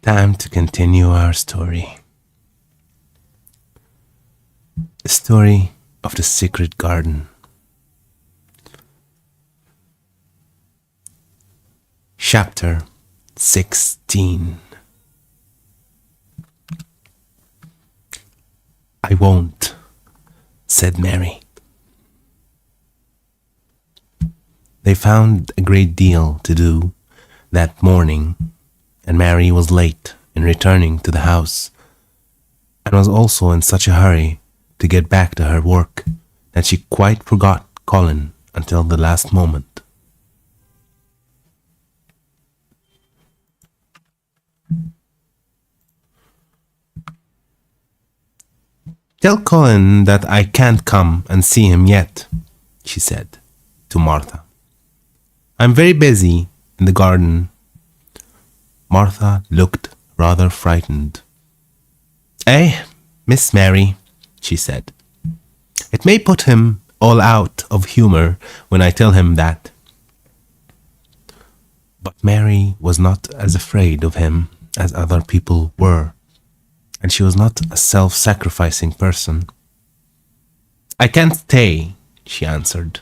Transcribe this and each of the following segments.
Time to continue our story. The story of the secret garden. Chapter 16. I won't, said Mary. They found a great deal to do that morning, and Mary was late in returning to the house, and was also in such a hurry to get back to her work that she quite forgot Colin until the last moment. Tell Colin that I can't come and see him yet, she said to Martha. I'm very busy in the garden. Martha looked rather frightened. Eh, Miss Mary, she said. It may put him all out of humour when I tell him that. But Mary was not as afraid of him as other people were, and she was not a self-sacrificing person. I can't stay, she answered.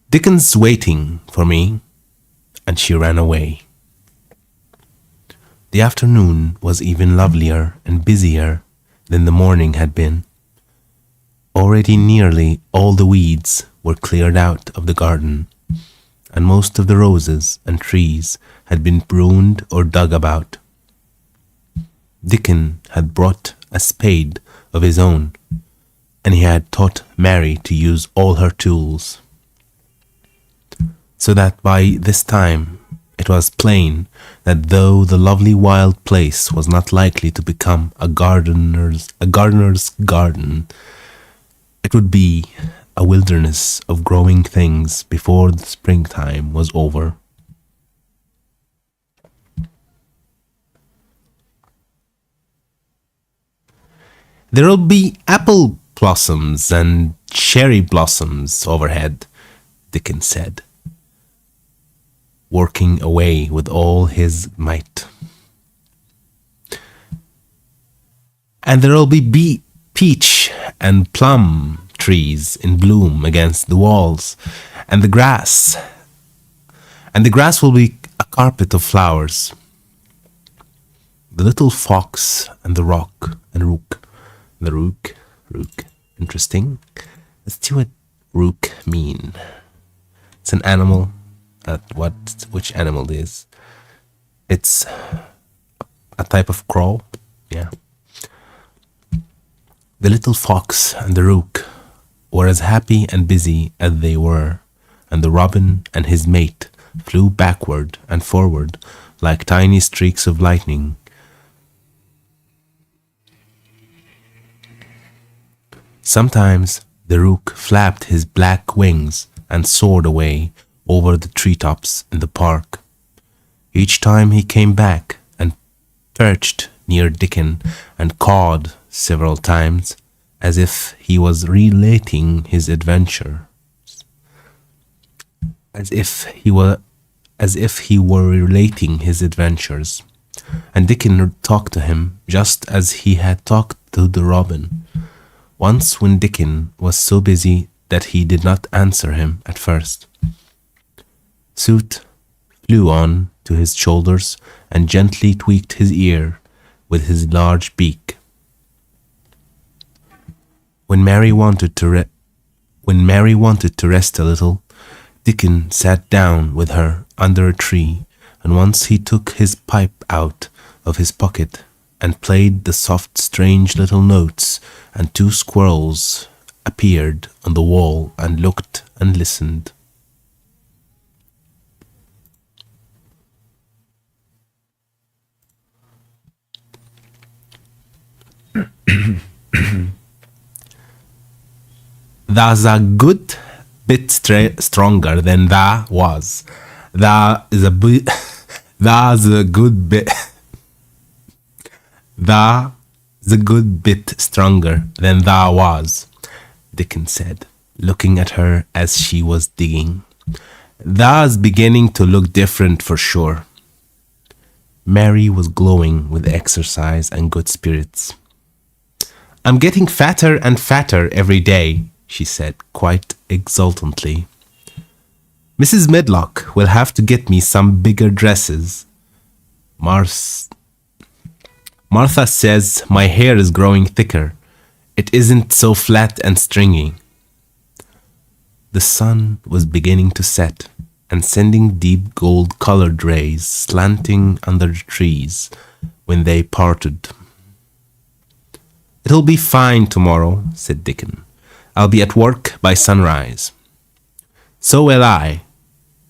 Dickon's waiting for me, and she ran away. The afternoon was even lovelier and busier than the morning had been. Already nearly all the weeds were cleared out of the garden, and most of the roses and trees had been pruned or dug about. Dickon had brought a spade of his own, and he had taught Mary to use all her tools, so that by this time it was plain that though the lovely wild place was not likely to become a gardener's garden, it would be a wilderness of growing things before the springtime was over. There'll be apple blossoms and cherry blossoms overhead, Dickon said, working away with all his might. And there'll be peach and plum trees in bloom against the walls, and the grass will be a carpet of flowers. The little fox and the rook, interesting. Let's see what rook mean. It's an animal. Which animal it is? It's a type of crow. Yeah. The little fox and the rook were as happy and busy as they were, and the robin and his mate flew backward and forward like tiny streaks of lightning. Sometimes the rook flapped his black wings and soared away over the treetops in the park. Each time he came back and perched near Dickon and cawed several times, as if he was relating his adventure. As if he were relating his adventures, and Dickon talked to him just as he had talked to the robin. Once when Dickon was so busy that he did not answer him at first, Soot flew on to his shoulders and gently tweaked his ear with his large beak. When Mary wanted to rest a little, Dickon sat down with her under a tree, and once he took his pipe out of his pocket and played the soft, strange little notes, and two squirrels appeared on the wall and looked and listened. Thou's a good bit stronger than thou was. Thou's a good bit. Thou "'S a good bit stronger than thou was," Dickon said, looking at her as she was digging. "Thou's beginning to look different for sure." Mary was glowing with exercise and good spirits. "I'm getting fatter and fatter every day," she said quite exultantly. "Mrs. Medlock will have to get me some bigger dresses. Martha says my hair is growing thicker. It isn't so flat and stringy." The sun was beginning to set and sending deep gold-colored rays slanting under the trees when they parted. "It'll be fine tomorrow," said Dickon. "I'll be at work by sunrise." "So will I,"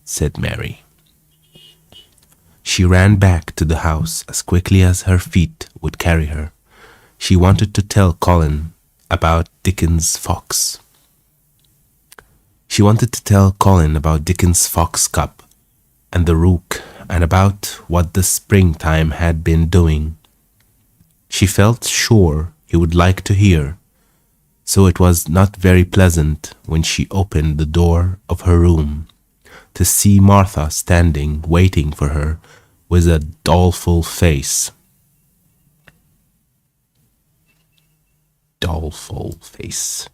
said Mary. She ran back to the house as quickly as her feet would carry her. She wanted to tell Colin about Dickon's fox. She wanted to tell Colin about Dickon's fox cub and the rook and about what the springtime had been doing. She felt sure he would like to hear, so it was not very pleasant when she opened the door of her room to see Martha standing waiting for her with a doleful face. Doleful face.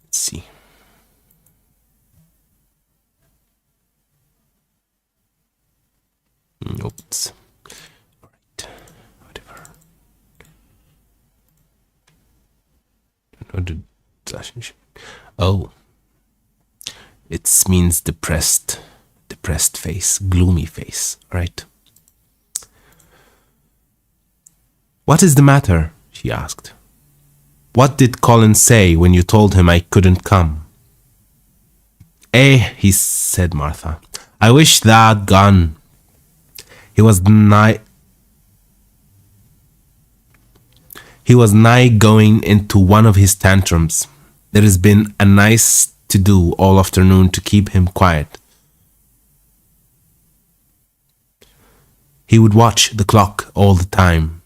Let's see. Oops. All right. Whatever. Oh. It means depressed face, gloomy face, right? "What is the matter?" she asked. "What did Colin say when you told him I couldn't come?" He said Martha. "I wish tha'd gone. He was nigh going into one of his tantrums. There has been a nice to do all afternoon to keep him quiet. He would watch the clock all the time."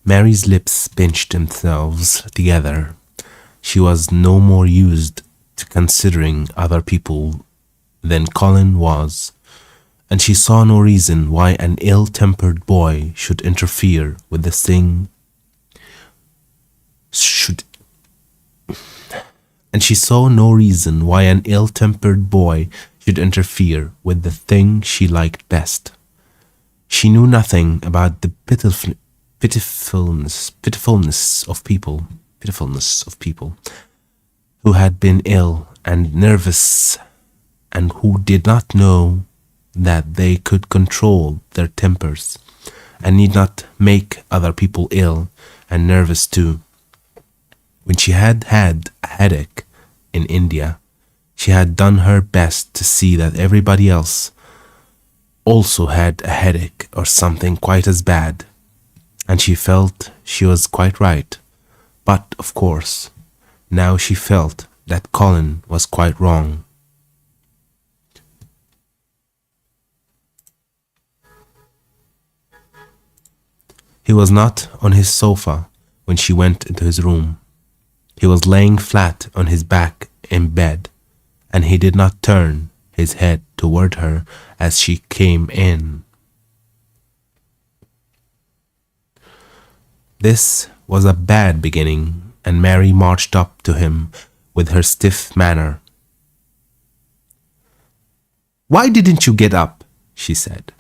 Mary's lips pinched themselves together. She was no more used to considering other people than Colin was, and she saw no reason why an ill-tempered boy should interfere with the thing. And she saw no reason why an ill-tempered boy should interfere with the thing she liked best. She knew nothing about the pitifulness of people who had been ill and nervous and who did not know that they could control their tempers and need not make other people ill and nervous too. When she had had a headache in India, she had done her best to see that everybody else also had a headache or something quite as bad, and she felt she was quite right. But, of course, now she felt that Colin was quite wrong. He was not on his sofa when she went into his room. He was laying flat on his back in bed, and he did not turn his head toward her as she came in. This was a bad beginning, and Mary marched up to him with her stiff manner. "Why didn't you get up?" she said.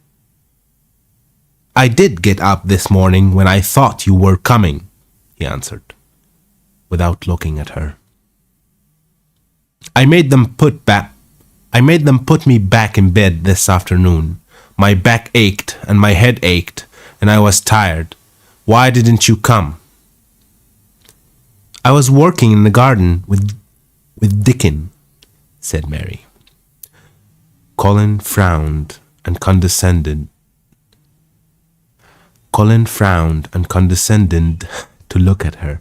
"I did get up this morning when I thought you were coming," he answered, without looking at her. I made them put me back in bed this afternoon. My back ached and my head ached, and I was tired. Why didn't you come?" "I was working in the garden with Dickon," said Mary. Colin frowned and condescended to look at her.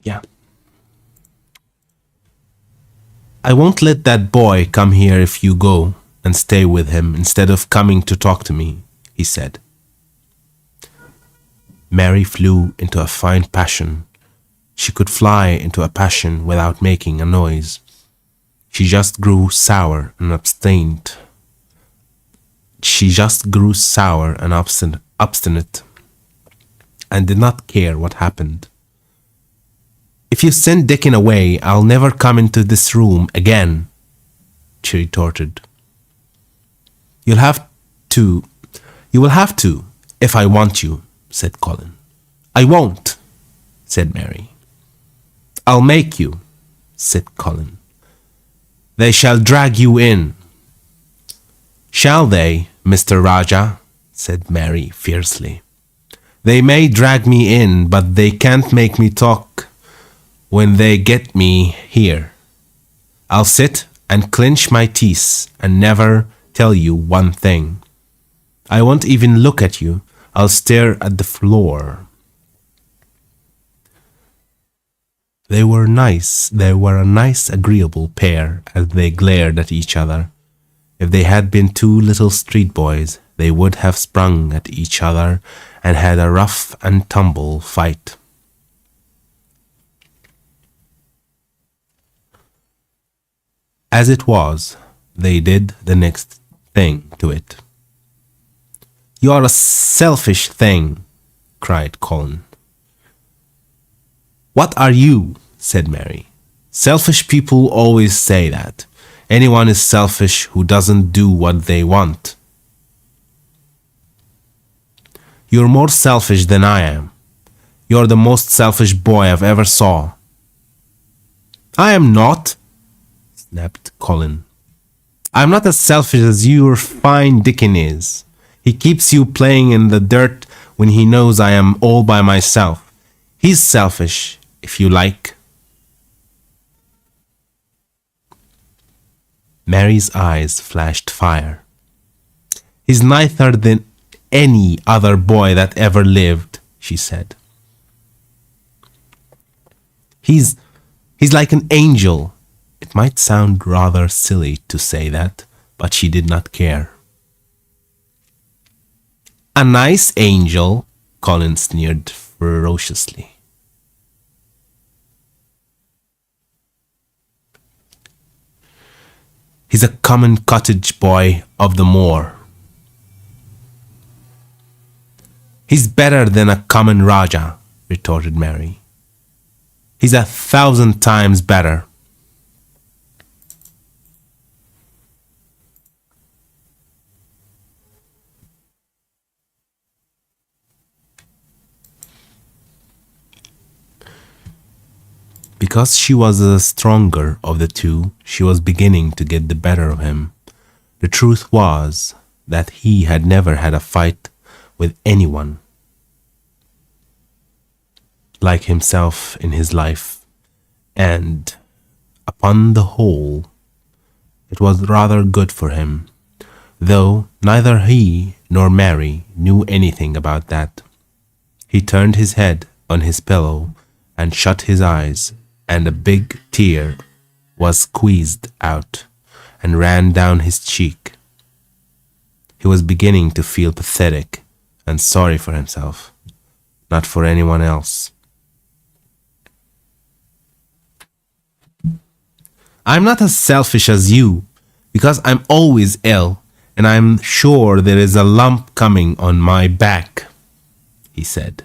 Yeah. I won't let that boy come here if you go and stay with him instead of coming to talk to me, he said. Mary flew into a fine passion. She could fly into a passion without making a noise. She just grew sour and obstinate. And did not care what happened. If you send Dickin away, I'll never come into this room again, she retorted. You will have to, if I want you, said Colin. I won't, said Mary. I'll make you, said Colin. They shall drag you in. Shall they, Mr. Raja? Said Mary fiercely. They may drag me in, but they can't make me talk when they get me here. I'll sit and clench my teeth and never tell you one thing. I won't even look at you. I'll stare at the floor. They were a nice, agreeable pair as they glared at each other. If they had been two little street boys, they would have sprung at each other and had a rough and tumble fight. As it was, they did the next thing to it. You are a selfish thing, cried Colin. What are you? Said Mary. Selfish people always say that. Anyone is selfish who doesn't do what they want. You're more selfish than I am. You're the most selfish boy I've ever saw. I am not, snapped Colin. I'm not as selfish as your fine Dickin is. He keeps you playing in the dirt when he knows I am all by myself. He's selfish, if you like. Mary's eyes flashed fire. He's nicer than any other boy that ever lived, she said. He's like an angel. It might sound rather silly to say that, but she did not care. A nice angel, Colin sneered ferociously. He's a common cottage boy of the moor. He's better than a common Raja, retorted Mary. He's 1,000 times better. Because she was the stronger of the two, she was beginning to get the better of him. The truth was that he had never had a fight with anyone like himself in his life, and upon the whole, it was rather good for him, though neither he nor Mary knew anything about that. He turned his head on his pillow and shut his eyes, and a big tear was squeezed out and ran down his cheek. He was beginning to feel pathetic and sorry for himself, not for anyone else. I'm not as selfish as you, because I'm always ill, and I'm sure there is a lump coming on my back, he said,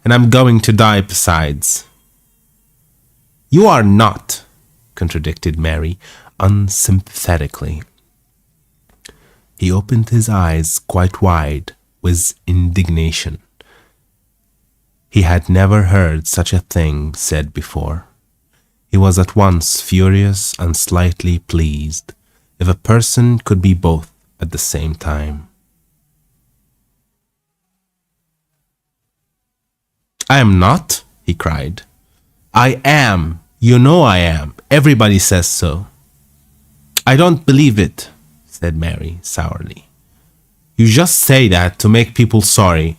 and I'm going to die besides. You are not, contradicted Mary unsympathetically. He opened his eyes quite wide with indignation. He had never heard such a thing said before. He was at once furious and slightly pleased, if a person could be both at the same time. I am not, he cried. I am. You know I am. Everybody says so. I don't believe it, said Mary sourly. You just say that to make people sorry.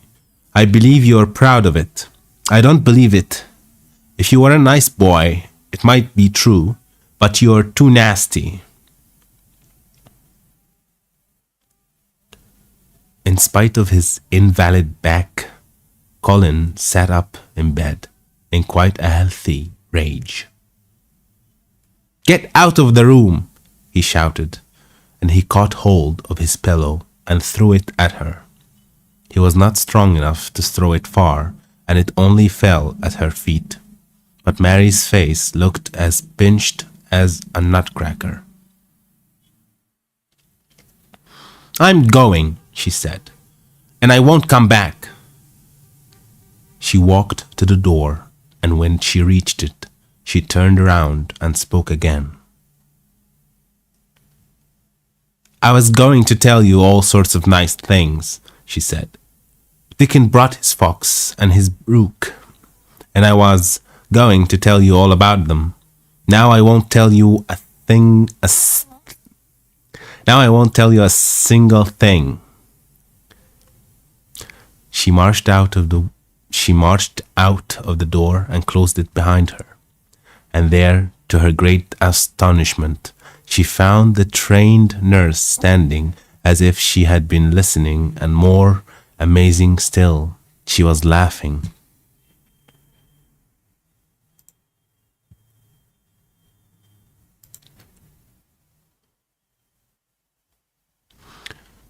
I believe you are proud of it. I don't believe it. If you were a nice boy, it might be true, But you're too nasty. In spite of his invalid back, Colin sat up in bed in quite a healthy rage. "Get out of the room!" he shouted, and he caught hold of his pillow and threw it at her. He was not strong enough to throw it far, and it only fell at her feet. But Mary's face looked as pinched as a nutcracker. "I'm going," she said, "and I won't come back." She walked to the door, and when she reached it, she turned around and spoke again. "I was going to tell you all sorts of nice things," she said. "Dickon brought his fox and his rook, and I was going to tell you all about them. Now I won't tell you a thing. Now I won't tell you a single thing." She marched out of the door and closed it behind her. And there, to her great astonishment, she found the trained nurse standing as if she had been listening, and more amazing still, she was laughing.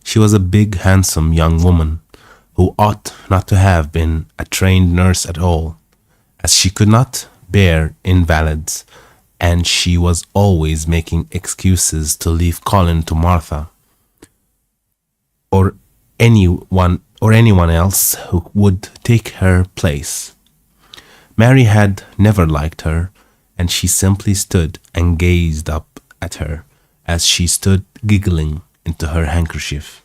She was a big, handsome young woman who ought not to have been a trained nurse at all, as she could not bear invalids, and she was always making excuses to leave Colin to Martha or anyone else who would take her place. Mary had never liked her, and she simply stood and gazed up at her as she stood giggling into her handkerchief.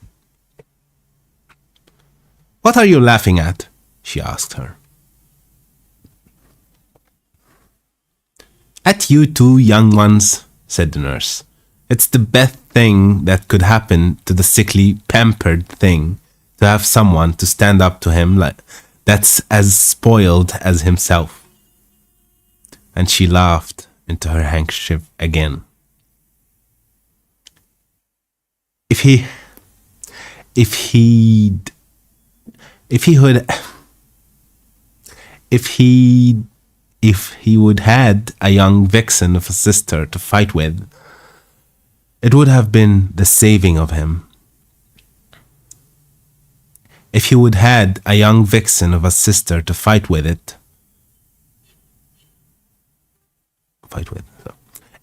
"What are you laughing at?" she asked her. "At you two young ones," said the nurse. "It's the best thing that could happen to the sickly, pampered thing, to have someone to stand up to him that's as spoiled as himself." And she laughed into her handkerchief again. If he would had a young vixen of a sister to fight with, it would have been the saving of him. If he would had a young vixen of a sister to fight with.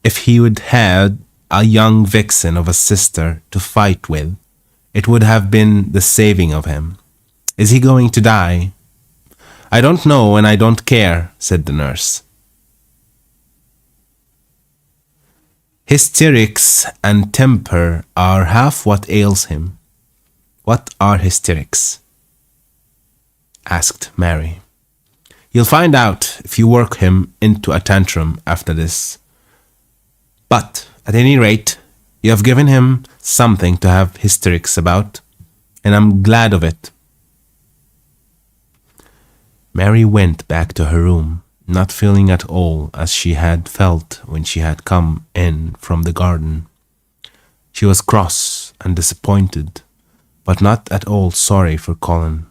If he would had a young vixen of a sister to fight with, it would have been the saving of him. Is he going to die? "I don't know, and I don't care," said the nurse. "Hysterics and temper are half what ails him." "What are hysterics?" asked Mary. "You'll find out if you work him into a tantrum after this. But, at any rate, you have given him something to have hysterics about, and I'm glad of it." Mary went back to her room, not feeling at all as she had felt when she had come in from the garden. She was cross and disappointed, but not at all sorry for Colin.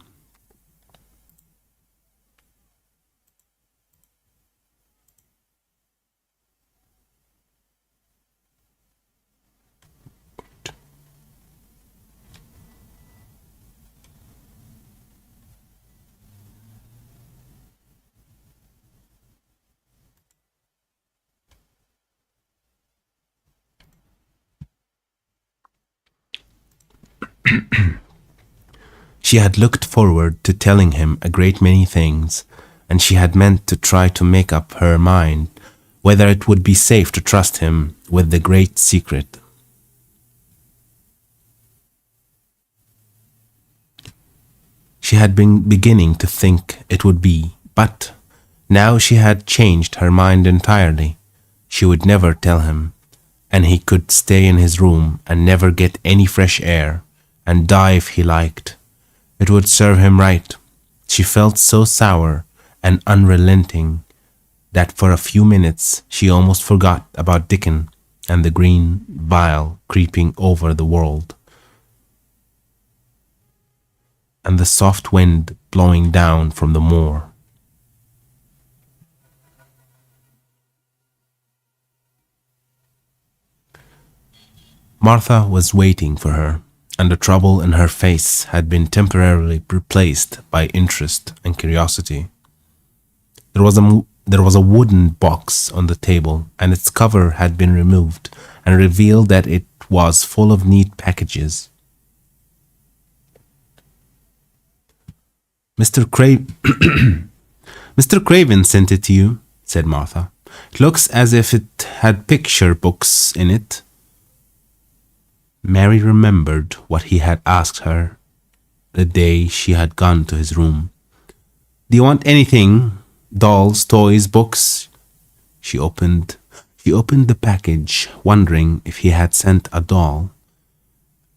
She had looked forward to telling him a great many things, and she had meant to try to make up her mind whether it would be safe to trust him with the great secret. She had been beginning to think it would be, but now she had changed her mind entirely. She would never tell him, and he could stay in his room and never get any fresh air, and die if he liked. It would serve him right. She felt so sour and unrelenting that for a few minutes she almost forgot about Dickon and the green vial creeping over the world, and the soft wind blowing down from the moor. Martha was waiting for her, and the trouble in her face had been temporarily replaced by interest and curiosity. There was a wooden box on the table, and its cover had been removed and revealed that it was full of neat packages. Mr. Mr. Craven sent it to you, said Martha. It looks as if it had picture books in it. Mary remembered what he had asked her the day she had gone to his room. Do you want anything? Dolls, toys, books? She opened the package, wondering if he had sent a doll,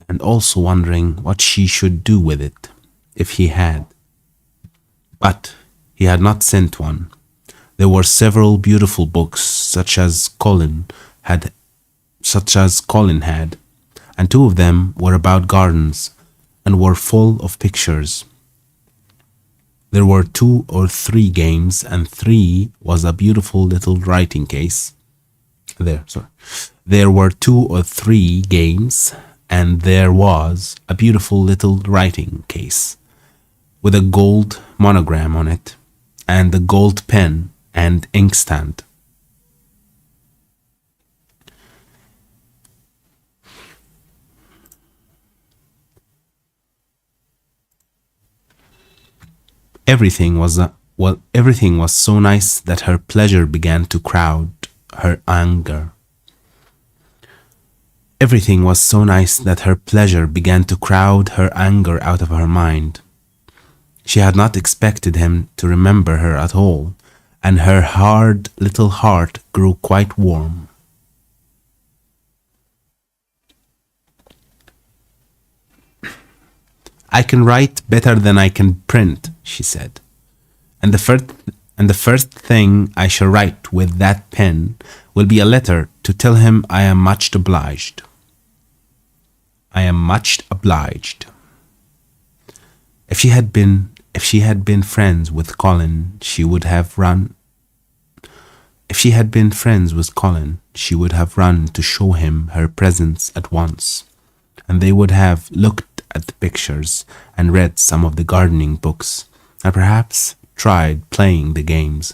and also wondering what she should do with it, if he had. But he had not sent one. There were several beautiful books, such as Colin had, and two of them were about gardens and were full of pictures. There were 2 or 3 games, and 3 was a beautiful little writing case. There were 2 or 3 games, and there was a beautiful little writing case with a gold monogram on it, and a gold pen and inkstand. Everything was so nice that her pleasure began to crowd her anger. Everything was so nice that her pleasure began to crowd her anger out of her mind. She had not expected him to remember her at all, and her hard little heart grew quite warm. I can write better than I can print, she said, and the first thing I shall write with that pen will be a letter to tell him I am much obliged. I am much obliged. If she had been friends with Colin, she would have run. If she had been friends with Colin, she would have run to show him her presents at once, and they would have looked at the pictures and read some of the gardening books, and perhaps tried playing the games,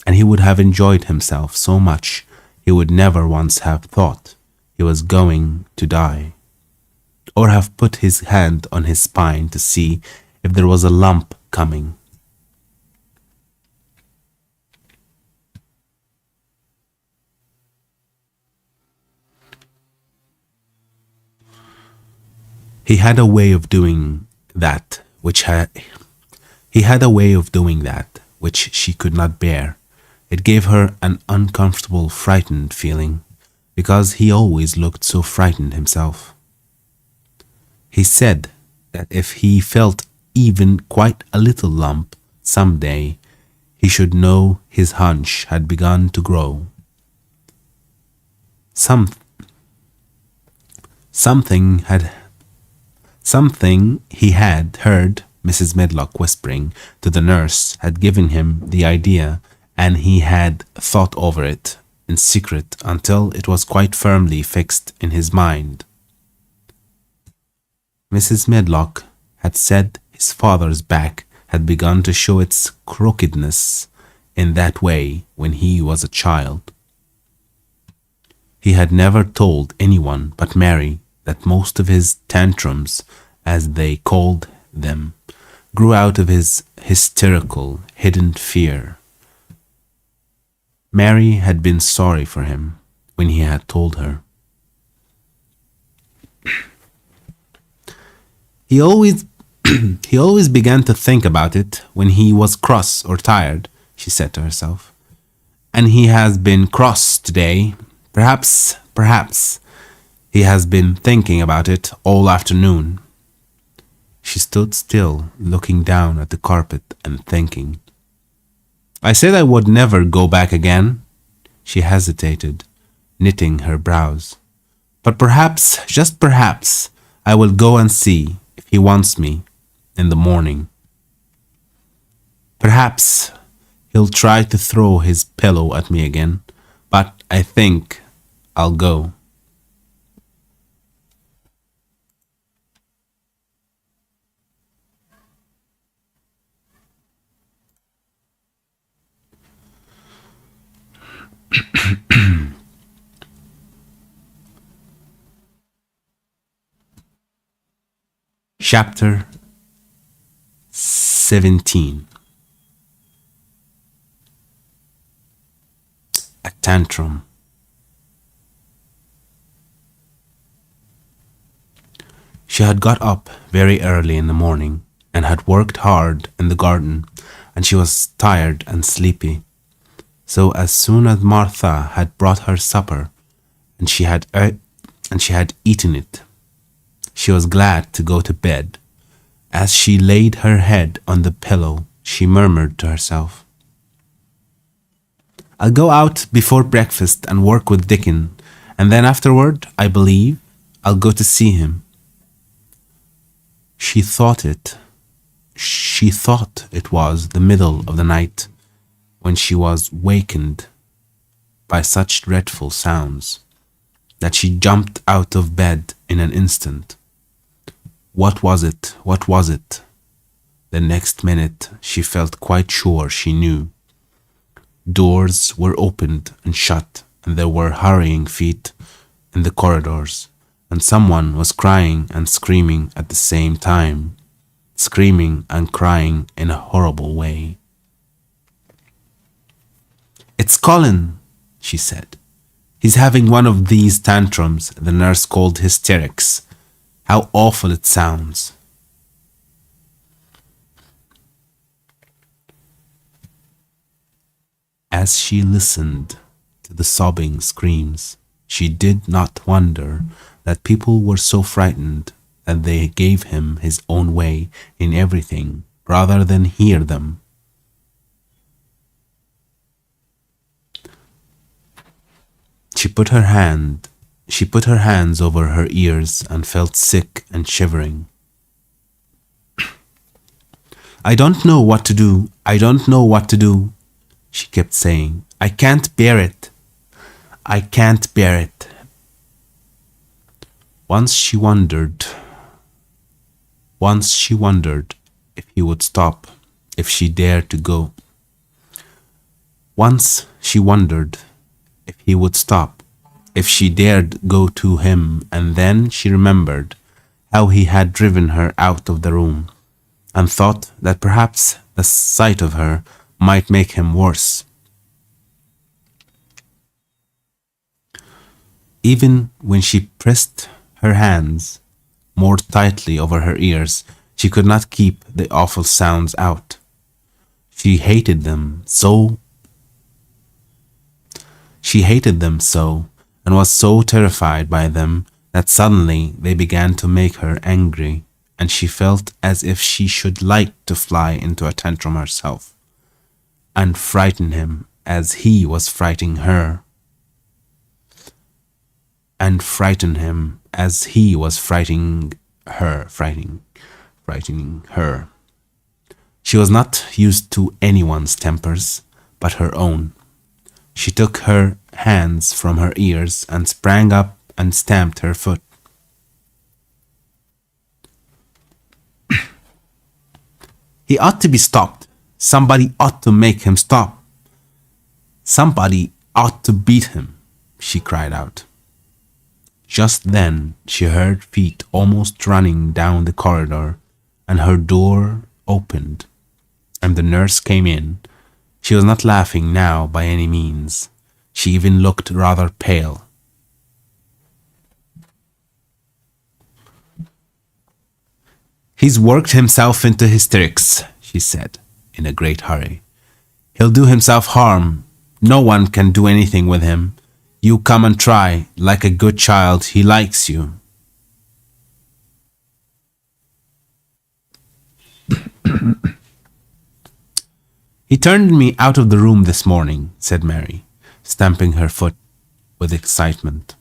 and he would have enjoyed himself so much he would never once have thought he was going to die, or have put his hand on his spine to see if there was a lump coming. He had a way of doing that which she could not bear. It gave her an uncomfortable, frightened feeling, because he always looked so frightened himself. He said that if he felt even quite a little lump some day, he should know his hunch had begun to grow. Something he had heard Mrs. Medlock whispering to the nurse had given him the idea, and he had thought over it in secret until it was quite firmly fixed in his mind. Mrs. Medlock had said his father's back had begun to show its crookedness in that way when he was a child. He had never told anyone but Mary that most of his tantrums, as they called them, grew out of his hysterical, hidden fear. Mary had been sorry for him when he had told her. He always began to think about it when he was cross or tired, she said to herself. And he has been cross today. Perhaps he has been thinking about it all afternoon. She stood still, looking down at the carpet and thinking. I said I would never go back again. She hesitated, knitting her brows. But perhaps, just perhaps, I will go and see if he wants me in the morning. Perhaps he'll try to throw his pillow at me again, but I think I'll go. Chapter 17. A tantrum. She had got up very early in the morning and had worked hard in the garden, and she was tired and sleepy. So as soon as Martha had brought her supper and she had eaten it, she was glad to go to bed. As she laid her head on the pillow, she murmured to herself, "I'll go out before breakfast and work with Dickon, and then afterward, I believe, I'll go to see him." She thought it was the middle of the night when she was wakened by such dreadful sounds that she jumped out of bed in an instant. What was it? What was it? The next minute she felt quite sure she knew. Doors were opened and shut, and there were hurrying feet in the corridors, and someone was crying and screaming at the same time, screaming and crying in a horrible way. "It's Colin," she said. "He's having one of these tantrums the nurse called hysterics. How awful it sounds." As she listened to the sobbing screams, she did not wonder that people were so frightened that they gave him his own way in everything rather than hear them. She put her hands over her ears and felt sick and shivering. "I don't know what to do. I don't know what to do," she kept saying. "I can't bear it. I can't bear it." Once she wondered if he would stop, if she dared to go. Once she wondered if he would stop, if she dared go to him, and then she remembered how he had driven her out of the room, and thought that perhaps the sight of her might make him worse. Even when she pressed her hands more tightly over her ears, she could not keep the awful sounds out. She hated them so, and was so terrified by them that suddenly they began to make her angry, and she felt as if she should like to fly into a tantrum herself and frighten him as he was frightening her, and frighten him as he was frightening her. She was not used to anyone's tempers but her own. She took her hands from her ears and sprang up and stamped her foot. "He ought to be stopped. Somebody ought to make him stop. Somebody ought to beat him," she cried out. Just then she heard feet almost running down the corridor, and her door opened, and the nurse came in. She was not laughing now by any means. She even looked rather pale. "He's worked himself into hysterics," she said, in a great hurry. "He'll do himself harm. No one can do anything with him. You come and try. Like a good child, he likes you." He turned me out of the room this morning, said Mary, stamping her foot with excitement.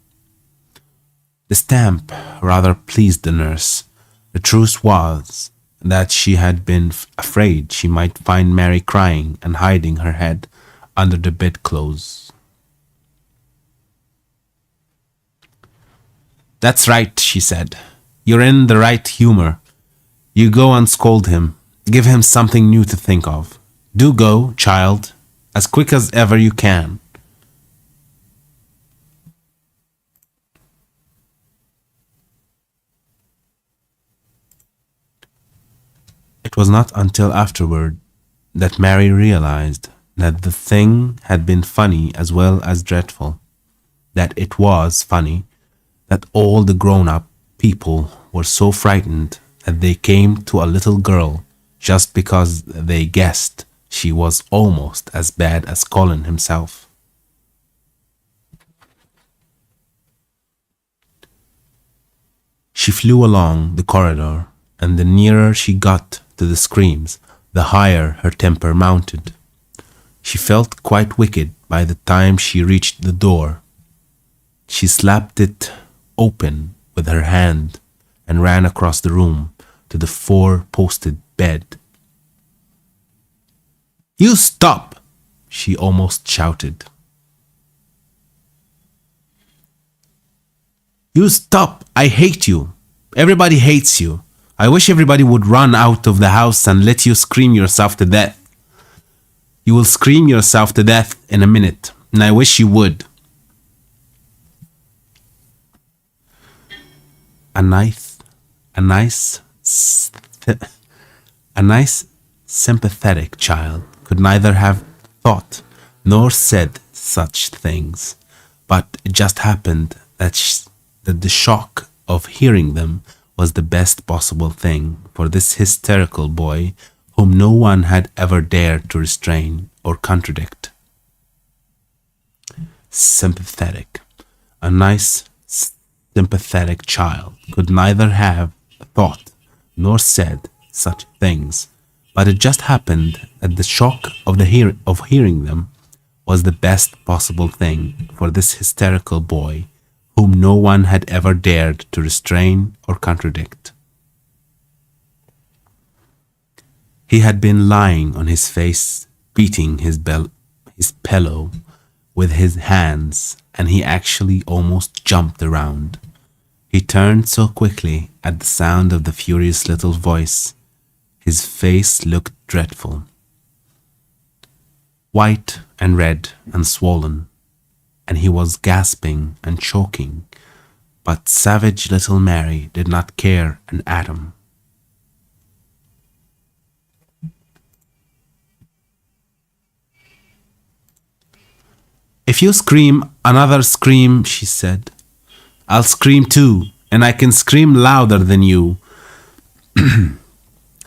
The stamp rather pleased the nurse. The truth was that she had been afraid she might find Mary crying and hiding her head under the bedclothes. That's right, she said. You're in the right humor. You go and scold him. Give him something new to think of. Do go, child, as quick as ever you can. It was not until afterward that Mary realized that the thing had been funny as well as dreadful, that it was funny, that all the grown-up people were so frightened that they came to a little girl just because they guessed she was almost as bad as Colin himself. She flew along the corridor, and the nearer she got to the screams, the higher her temper mounted. She felt quite wicked by the time she reached the door. She slapped it open with her hand and ran across the room to the four-posted bed. You stop! She almost shouted. You stop! I hate you! Everybody hates you! I wish everybody would run out of the house and let you scream yourself to death. You will scream yourself to death in a minute, and I wish you would. A nice, sympathetic child could neither have thought nor said such things, but it just happened that the shock of hearing them was the best possible thing for this hysterical boy whom no one had ever dared to restrain or contradict. Sympathetic. A nice, sympathetic child could neither have thought nor said such things, but it just happened that the shock of hearing them was the best possible thing for this hysterical boy whom no one had ever dared to restrain or contradict. He had been lying on his face, beating his pillow with his hands, and he actually almost jumped around. He turned so quickly at the sound of the furious little voice. His face looked dreadful, white and red and swollen, and he was gasping and choking, but savage little Mary did not care an atom. If you scream another scream, she said, I'll scream too, and I can scream louder than you.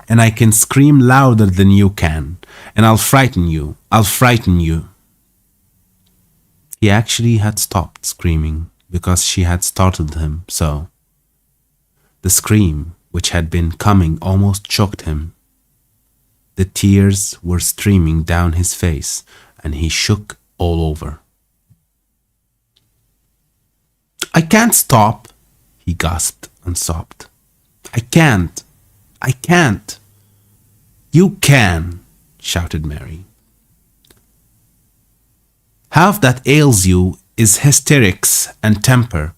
And I can scream louder than you can, and I'll frighten you. I'll frighten you. He actually had stopped screaming because she had startled him so. The scream, which had been coming, almost choked him. The tears were streaming down his face, and he shook all over. I can't stop, he gasped and sobbed. I can't. I can't. You can, shouted Mary. Half that ails you is hysterics and temper.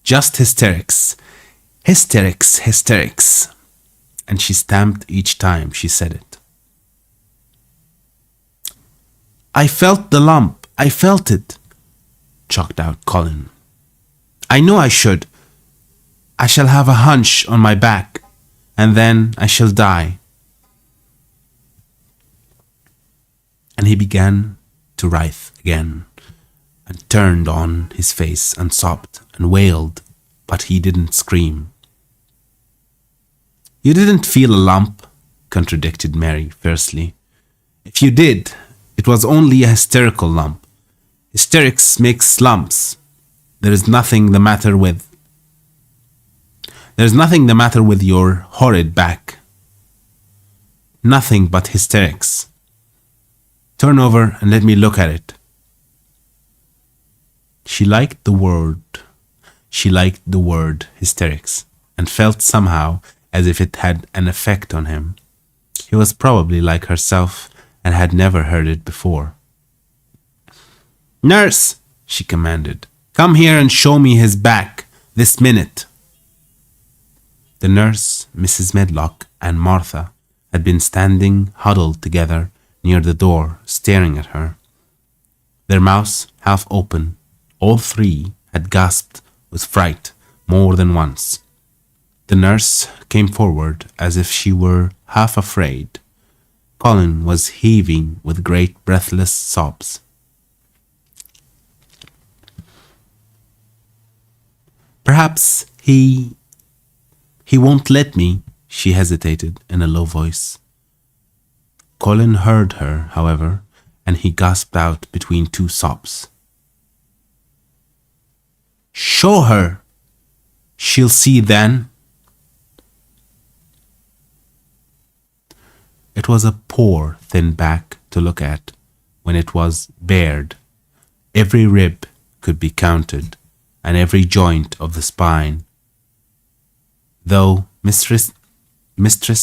Just hysterics. Hysterics, hysterics. And she stamped each time she said it. I felt the lump. I felt it, choked out Colin. I know I should. I shall have a hunch on my back, and then I shall die. And he began to writhe again, and turned on his face and sobbed and wailed, but he didn't scream. You didn't feel a lump, contradicted Mary fiercely. If you did, it was only a hysterical lump. Hysterics makes lumps. There's nothing the matter with your horrid back. Nothing but hysterics. Turn over and let me look at it. She liked the word. She liked the word hysterics and felt somehow as if it had an effect on him. He was probably like herself and had never heard it before. Nurse, she commanded, come here and show me his back this minute. The nurse, Mrs. Medlock, and Martha had been standing huddled together near the door, staring at her. Their mouths half open, all three had gasped with fright more than once. The nurse came forward as if she were half afraid. Colin was heaving with great breathless sobs. Perhaps he won't let me, she hesitated in a low voice. Colin heard her, however, and he gasped out between two sobs. Show her. She'll see then. It was a poor, thin back to look at when it was bared. Every rib could be counted, and every joint of the spine. Though Mistress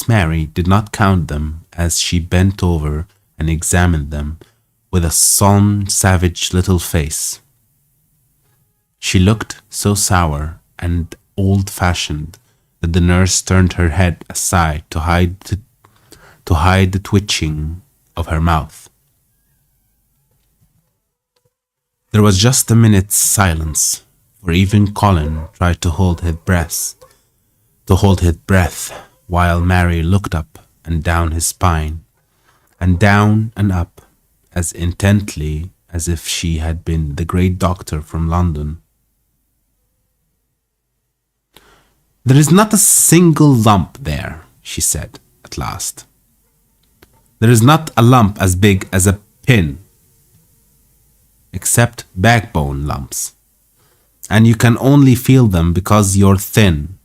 Mary did not count them as she bent over and examined them with a solemn, savage little face. She looked so sour and old-fashioned that the nurse turned her head aside to hide the twitching of her mouth. There was just a minute's silence, for even Colin tried to hold his breath, while Mary looked up and down his spine, and down and up as intently as if she had been the great doctor from London. There is not a single lump there, she said at last. There is not a lump as big as a pin, except backbone lumps, and you can only feel them because you're thin.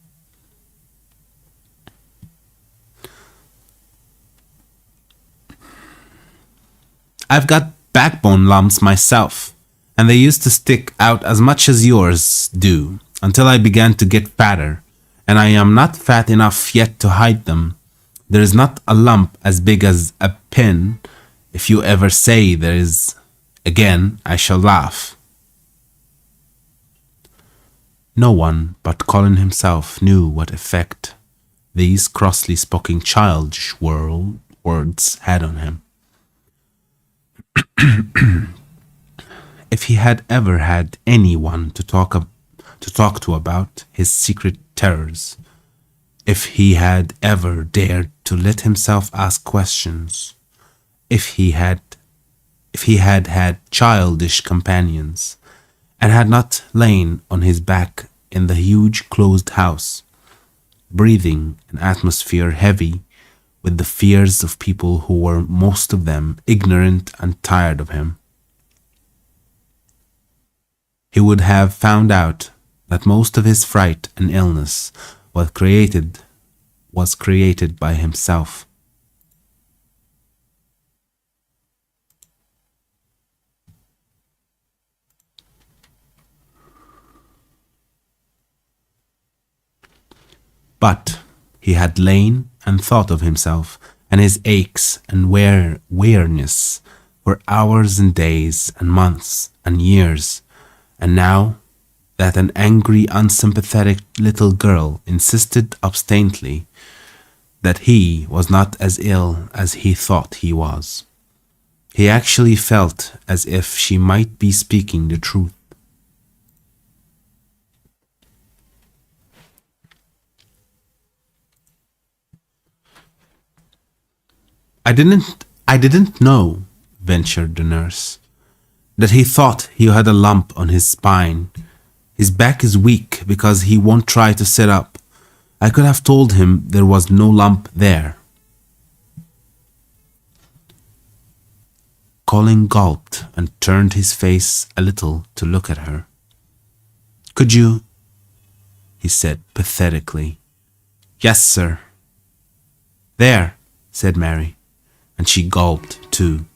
I've got backbone lumps myself, and they used to stick out as much as yours do until I began to get fatter, and I am not fat enough yet to hide them. There is not a lump as big as a pin. If you ever say there is again, I shall laugh. No one but Colin himself knew what effect these crossly spoken childish words had on him. If he had ever had anyone to talk to about his secret terrors, if he had ever dared to let himself ask questions, if he had had childish companions, and had not lain on his back in the huge closed house, breathing an atmosphere heavy with the fears of people who were most of them ignorant and tired of him, he would have found out that most of his fright and illness was created by himself. But he had lain and thought of himself and his aches and weariness for hours and days and months and years, and now that an angry, unsympathetic little girl insisted obstinately that he was not as ill as he thought he was, he actually felt as if she might be speaking the truth. I didn't know, ventured the nurse, that he thought he had a lump on his spine. His back is weak because he won't try to sit up. I could have told him there was no lump there. Colin gulped and turned his face a little to look at her. Could you? He said pathetically. Yes, sir. There, said Mary, and she gulped too.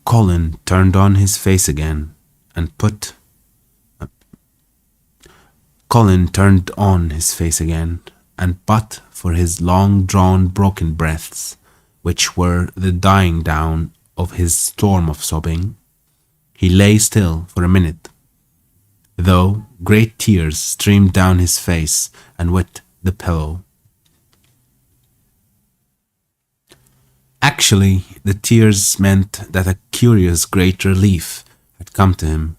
Colin turned on his face again and put Colin turned on his face again, and but for his long-drawn broken breaths, which were the dying down of his storm of sobbing, he lay still for a minute, though great tears streamed down his face and wet the pillow. Actually, the tears meant that a curious great relief had come to him.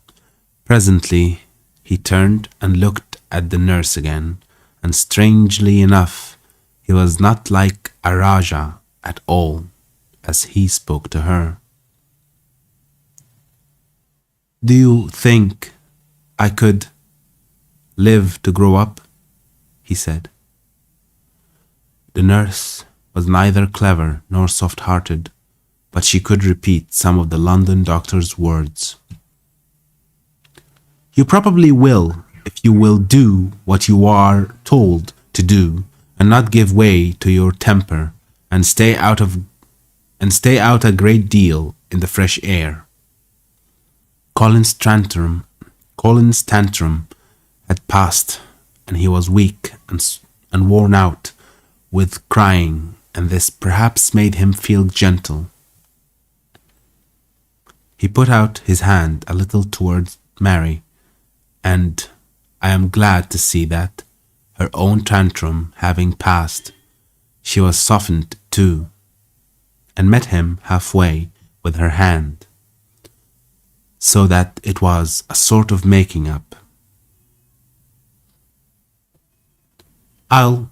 Presently, he turned and looked at the nurse again, and strangely enough, he was not like a Raja at all as he spoke to her. "Do you think I could live to grow up?" he said. The nurse was neither clever nor soft-hearted, but she could repeat some of the London doctor's words. "You probably will, if you will do what you are told to do, and not give way to your temper, and stay out a great deal in the fresh air." Colin's tantrum had passed, and he was weak and worn out with crying, and this perhaps made him feel gentle. He put out his hand a little towards Mary, and I am glad to see that, her own tantrum having passed, she was softened too, and met him halfway with her hand, so that it was a sort of making up. I'll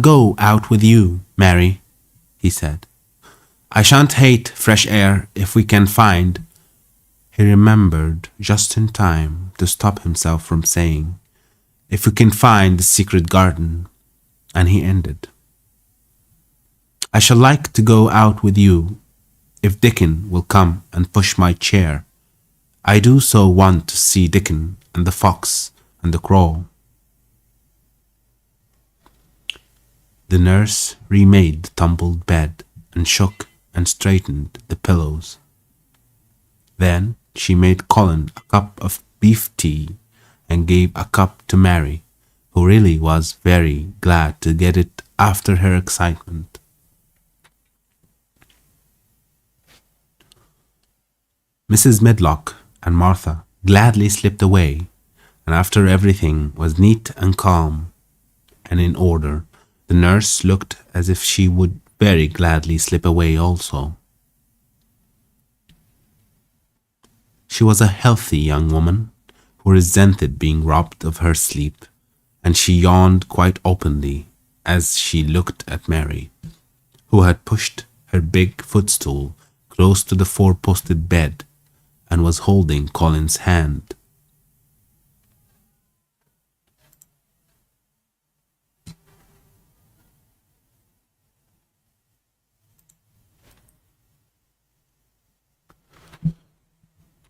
go out with you, Mary," he said. "I shan't hate fresh air if we can find—" He remembered just in time to stop himself from saying, "if we can find the secret garden," and he ended, "I shall like to go out with you if Dickon will come and push my chair. I do so want to see Dickon and the fox and the crow." The nurse remade the tumbled bed and shook and straightened the pillows. Then she made Colin a cup of beef tea and gave a cup to Mary, who really was very glad to get it after her excitement. Mrs. Medlock and Martha gladly slipped away, and after everything was neat and calm and in order, the nurse looked as if she would very gladly slip away also. She was a healthy young woman who resented being robbed of her sleep, and she yawned quite openly as she looked at Mary, who had pushed her big footstool close to the four-posted bed and was holding Colin's hand.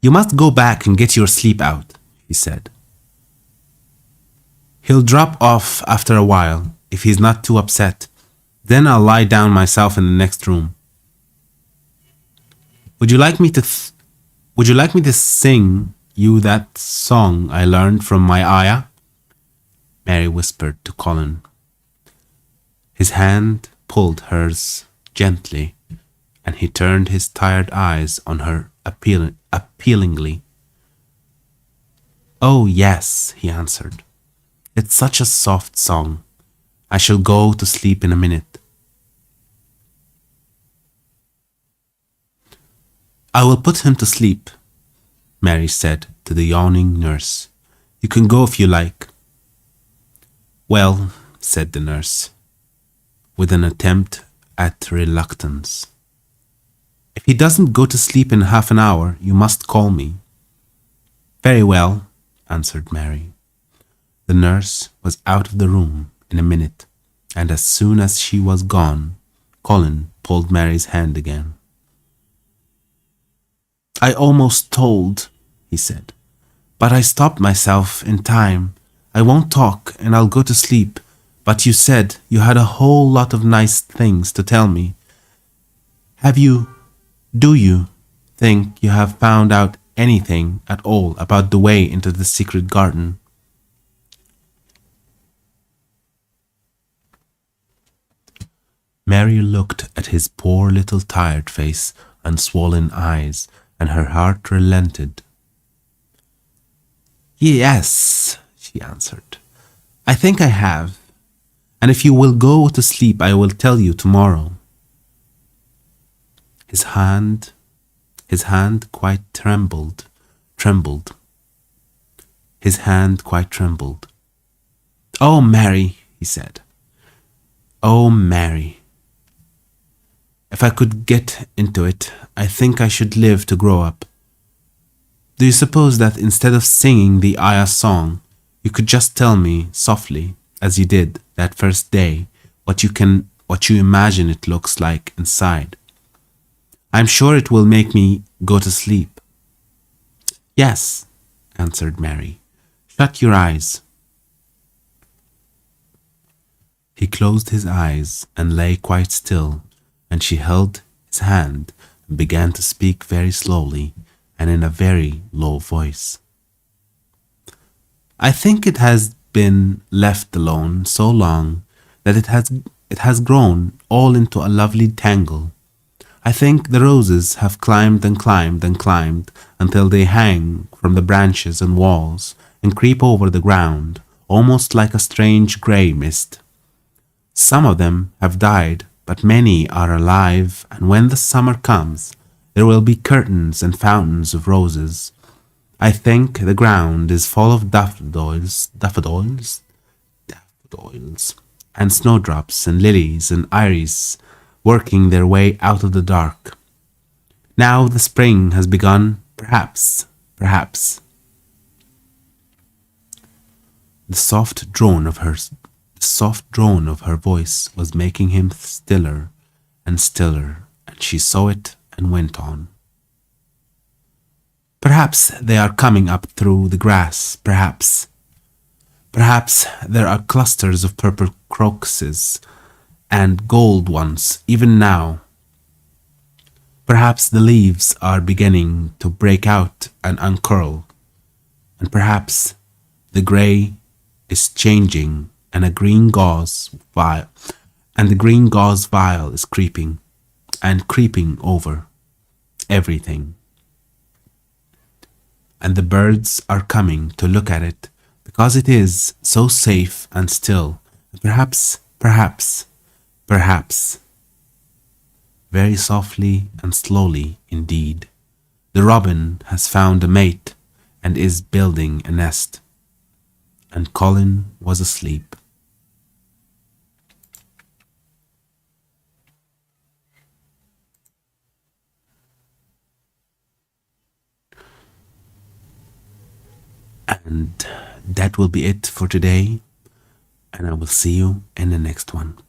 "You must go back and get your sleep out," he said. "He'll drop off after a while, if he's not too upset. Then I'll lie down myself in the next room. Would you like me to sing you that song I learned from my ayah?" Mary whispered to Colin. His hand pulled hers gently, and he turned his tired eyes on her appealingly. "Oh, yes," he answered. "It's such a soft song. I shall go to sleep in a minute." "I will put him to sleep," Mary said to the yawning nurse. "You can go if you like." "Well," said the nurse, with an attempt at reluctance, "if he doesn't go to sleep in half an hour, you must call me." "Very well," answered Mary. The nurse was out of the room in a minute, and as soon as she was gone, Colin pulled Mary's hand again. "I almost told," he said, "but I stopped myself in time. I won't talk and I'll go to sleep, but you said you had a whole lot of nice things to tell me. Do you? think you have found out anything at all about the way into the secret garden. Mary looked at his poor little tired face and swollen eyes, and her heart relented. Yes, she answered. I think I have, and if you will go to sleep, I will tell you tomorrow. His hand quite trembled. His hand quite trembled. Oh, Mary, he said. Oh, Mary. If I could get into it, I think I should live to grow up. Do you suppose that instead of singing the Ayah song, you could just tell me softly, as you did that first day, what you imagine it looks like inside? I'm sure it will make me go to sleep. Yes, answered Mary. Shut your eyes. He closed his eyes and lay quite still, and she held his hand and began to speak very slowly and in a very low voice. I think it has been left alone so long that it has grown all into a lovely tangle. I think the roses have climbed and climbed and climbed until they hang from the branches and walls and creep over the ground, almost like a strange grey mist. Some of them have died, but many are alive, and when the summer comes, there will be curtains and fountains of roses. I think the ground is full of daffodils, and snowdrops and lilies and iris working their way out of the dark. Now the spring has begun, perhaps. The soft drone of her voice was making him stiller and stiller, and she saw it and went on. Perhaps they are coming up through the grass, perhaps. Perhaps there are clusters of purple crocuses and gold ones even now. Perhaps the leaves are beginning to break out and uncurl, and perhaps the grey is changing and the green gauze vial is creeping over everything. And the birds are coming to look at it because it is so safe and still. Perhaps, very softly and slowly indeed, the robin has found a mate and is building a nest. And Colin was asleep. And that will be it for today, and I will see you in the next one.